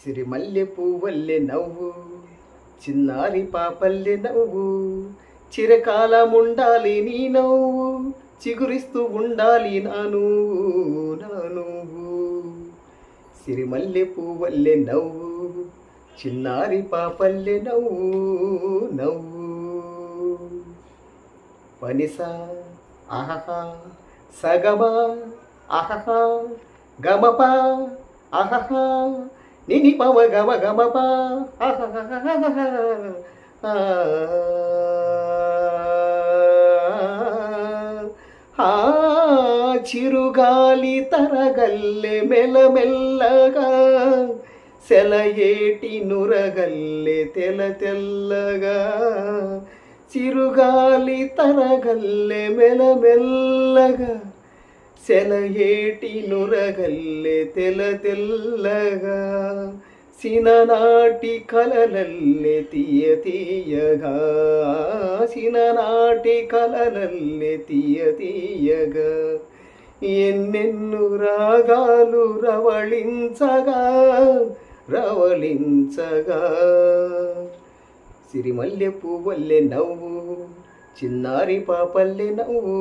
సిరిమల్లె పువ్వల్లె నవ్వు, చిన్నారి పాపల్లె నవ్వు, చిరకాలముండాలి నీ నవ్వు, చిగురిస్తూ ఉండాలి నా నువ్వు. సిరిమల్లె పువ్వల్లె నవ్వు, చిన్నారి పాపల్లె నవ్వు. పనిసా అహహా, సగమా అహహా, గమపా అహహా, నిని పమ గమ గమపా చిరుగాలి తరగల్లె మెల్లమెల్లగా, సెలయేటి నురగల్లె తెల్లగా. చిరుగాలి తరగల్లె మెల్లమెల్లగా, సెలయేటి నురగల్లె తెల్లగా. సిననాటి కలలల్లె తీయగా, సిననాటి కలలల్లె తీయగా. ఎన్నెన్ను రాగాలు రవళించగా. సిరిమల్లె పువ్వల్లె నవ్వు, చిన్నారి పాపల్లె నవ్వు.